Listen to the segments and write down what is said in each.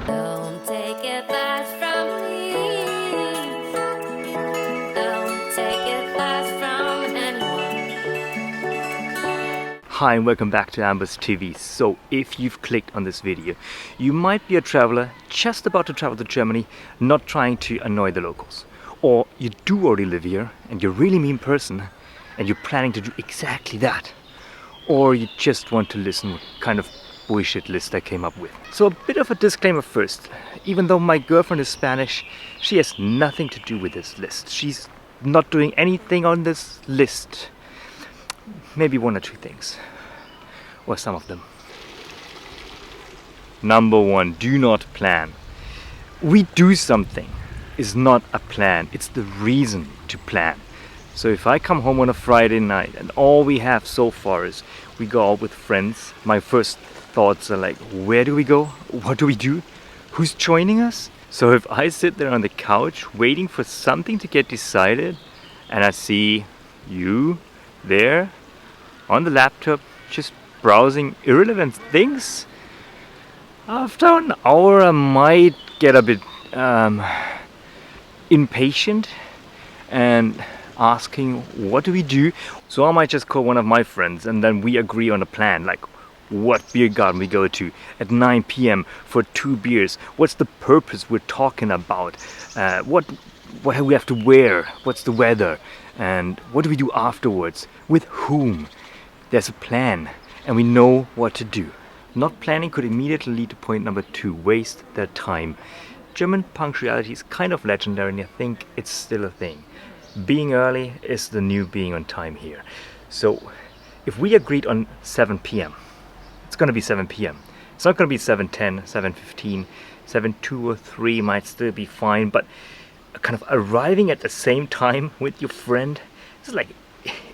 Don't take advice from me. Don't take advice from anyone. Hi and welcome back to AmbossTV. So if you've clicked on this video, you might be a traveler just about to travel to Germany, not trying to annoy the locals. Or you do already live here and you're a really mean person and you're planning to do exactly that. Or you just want to listen what kind of bullshit list I came up with. So a bit of a disclaimer first. Even though my girlfriend is Spanish, she has nothing to do with this list. She's not doing anything on this list. Maybe one or two things, or some of them. Number one, do not plan. We do something is not a plan, it's the reason to plan. So if I come home on a Friday night and all we have so far is we go out with friends, my first thoughts are like, where do we go? What do we do? Who's joining us? So if I sit there on the couch waiting for something to get decided and I see you there on the laptop just browsing irrelevant things, after an hour I might get a bit impatient and asking what do we do. So I might just call one of my friends and then we agree on a plan, like what beer garden we go to at 9 p.m. for 2 beers, what's the purpose we're talking about, what we have to wear, what's the weather, and what do we do afterwards, with whom. There's a plan and we know what to do. Not planning could immediately lead to point number 2, waste their time. German punctuality is kind of legendary and I think it's still a thing. Being early is the new being on time here. So if we agreed on 7 p.m, it's going to be 7 p.m. It's not going to be 7:10, 7:15, 7:02 or 3 might still be fine, but kind of arriving at the same time with your friend is like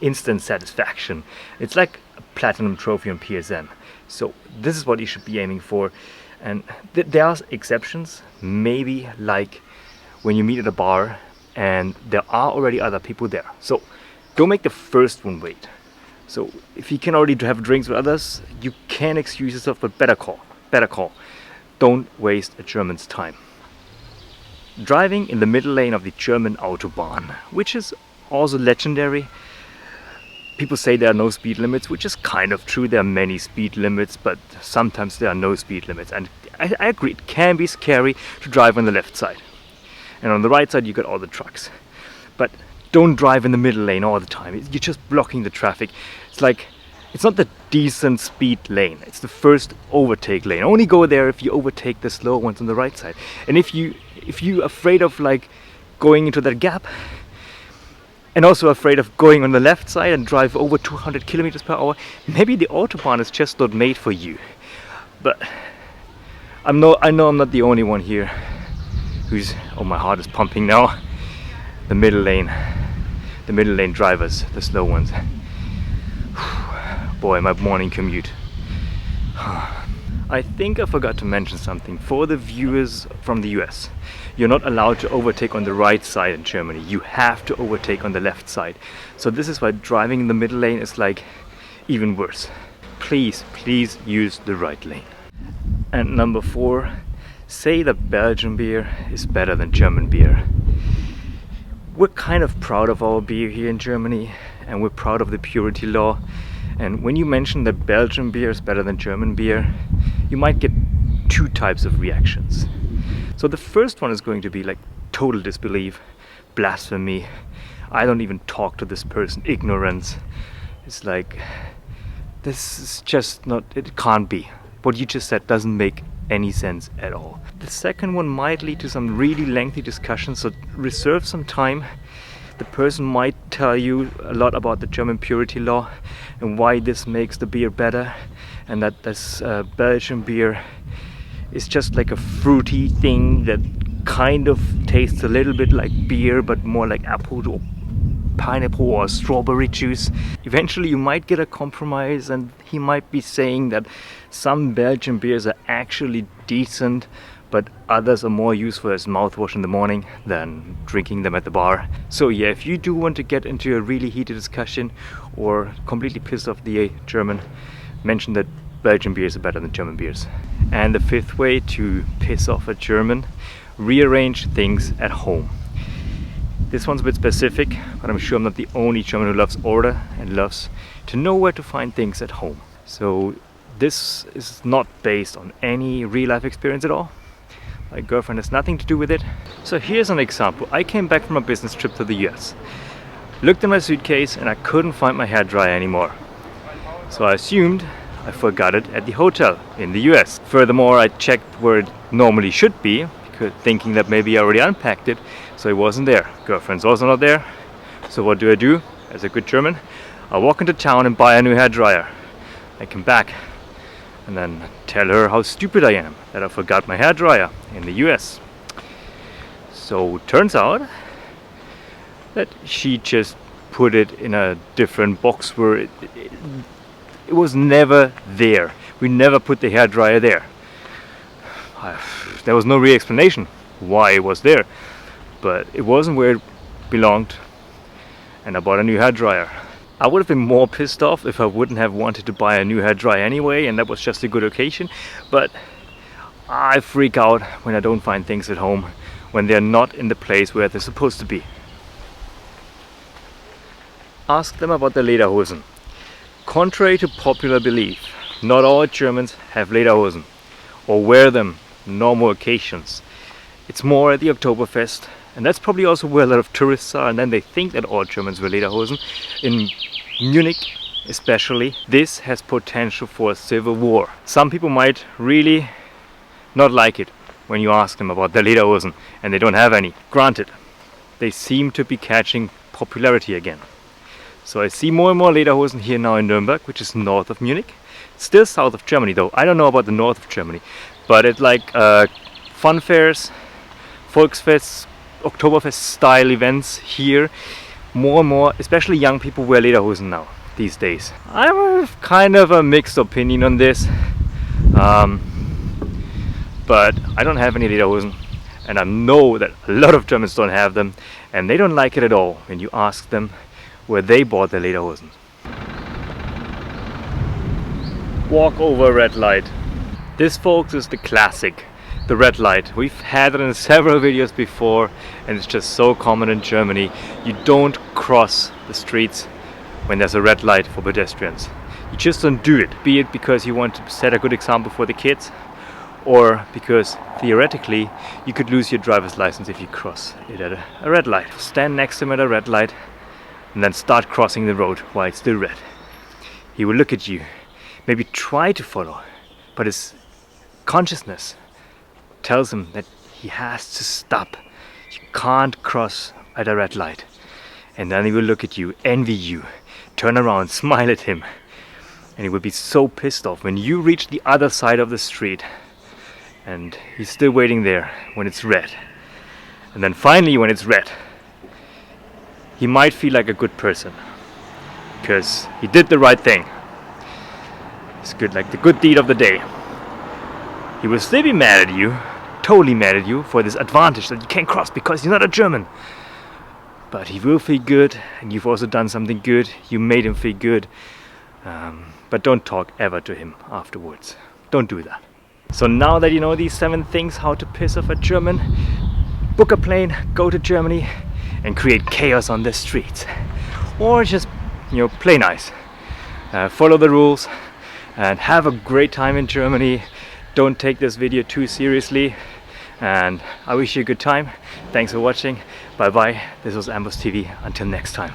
instant satisfaction. It's like a platinum trophy on PSN. So this is what you should be aiming for. And there are exceptions, maybe like when you meet at a bar and there are already other people there. So don't make the first one wait. So if you can already have drinks with others, you can excuse yourself, but better call. Don't waste a German's time. Driving in the middle lane of the German Autobahn, which is also legendary. People say there are no speed limits, which is kind of true. There are many speed limits, but sometimes there are no speed limits. And I agree, it can be scary to drive on the left side. And on the right side, you got all the trucks. But don't drive in the middle lane all the time. You're just blocking the traffic. It's not the decent speed lane. It's the first overtake lane. Only go there if you overtake the slow ones on the right side. And if you're afraid of like going into that gap, and also afraid of going on the left side and drive over 200 kilometers per hour, maybe the Autobahn is just not made for you. But I know I'm not the only one here who's, oh, my heart is pumping now. The middle lane drivers, the slow ones. Boy, my morning commute. I think I forgot to mention something for the viewers from the US. You're not allowed to overtake on the right side in Germany. You have to overtake on the left side. So this is why driving in the middle lane is like even worse. Please use the right lane. And number 4, say that Belgian beer is better than German beer. We're kind of proud of our beer here in Germany and we're proud of the purity law. And when you mention that Belgian beer is better than German beer, you might get 2 types of reactions. So the first one is going to be like total disbelief, blasphemy, I don't even talk to this person, ignorance. It's like, this is just not, it can't be. What you just said doesn't make any sense at all. The second one might lead to some really lengthy discussions, so reserve some time. The person might tell you a lot about the German purity law and why this makes the beer better, and that this Belgian beer is just like a fruity thing that kind of tastes a little bit like beer but more like apple or pineapple or strawberry juice. Eventually you might get a compromise and he might be saying that some Belgian beers are actually decent but others are more useful as mouthwash in the morning than drinking them at the bar. So yeah, if you do want to get into a really heated discussion or completely piss off the German, mention that Belgian beers are better than German beers. And the fifth way to piss off a German: rearrange things at home. This one's a bit specific, but I'm sure I'm not the only German who loves order and loves to know where to find things at home. So this is not based on any real life experience at all. My girlfriend has nothing to do with it. So here's an example. I came back from a business trip to the US. Looked in my suitcase and I couldn't find my hairdryer anymore. So I assumed I forgot it at the hotel in the US. Furthermore, I checked where it normally should be, thinking that maybe I already unpacked it, so it wasn't there. Girlfriend's also not there. So what do? As a good German, I walk into town and buy a new hairdryer. I come back and then tell her how stupid I am, that I forgot my hairdryer in the US. So turns out that she just put it in a different box where it was never there. We never put the hairdryer there. There was no real explanation why it was there, but it wasn't where it belonged, and I bought a new hairdryer. I would have been more pissed off if I wouldn't have wanted to buy a new hairdryer anyway, and that was just a good occasion, but I freak out when I don't find things at home, when they're not in the place where they're supposed to be. Ask them about the lederhosen. Contrary to popular belief, not all Germans have lederhosen or wear them normal occasions. It's more at the Oktoberfest, and that's probably also where a lot of tourists are, and then they think that all Germans wear lederhosen. In Munich especially, this has potential for a civil war. Some people might really not like it when you ask them about their lederhosen and they don't have any. Granted, they seem to be catching popularity again. So I see more and more lederhosen here now in Nuremberg, which is north of Munich. Still south of Germany though. I don't know about the north of Germany. But it's like fun fairs, Volksfests, Oktoberfest style events here. More and more, especially young people, wear lederhosen now, these days. I have kind of a mixed opinion on this. But I don't have any lederhosen. And I know that a lot of Germans don't have them. And they don't like it at all when you ask them where they bought their lederhosen. Walk over red light. This, folks, is the classic, the red light. We've had it in several videos before, and it's just so common in Germany. You don't cross the streets when there's a red light for pedestrians. You just don't do it, be it because you want to set a good example for the kids, or because theoretically you could lose your driver's license if you cross it at a red light. Stand next to him at a red light and then start crossing the road while it's still red. He will look at you, maybe try to follow, but his consciousness tells him that he has to stop. You can't cross at a red light. And then he will look at you, envy you, turn around, smile at him, and he will be so pissed off when you reach the other side of the street and he's still waiting there when it's red. And then finally, when it's red, he might feel like a good person because he did the right thing. It's good, like the good deed of the day. He will still be mad at you, totally mad at you for this advantage that you can't cross because you're not a German. But he will feel good, and you've also done something good. You made him feel good. But don't talk ever to him afterwards. Don't do that. So now that you know these 7 things how to piss off a German, book a plane, go to Germany, and create chaos on the streets. Or just, play nice. Follow the rules, and have a great time in Germany. Don't take this video too seriously, and I wish you a good time. Thanks for watching. Bye bye. This was AmbossTV. Until next time.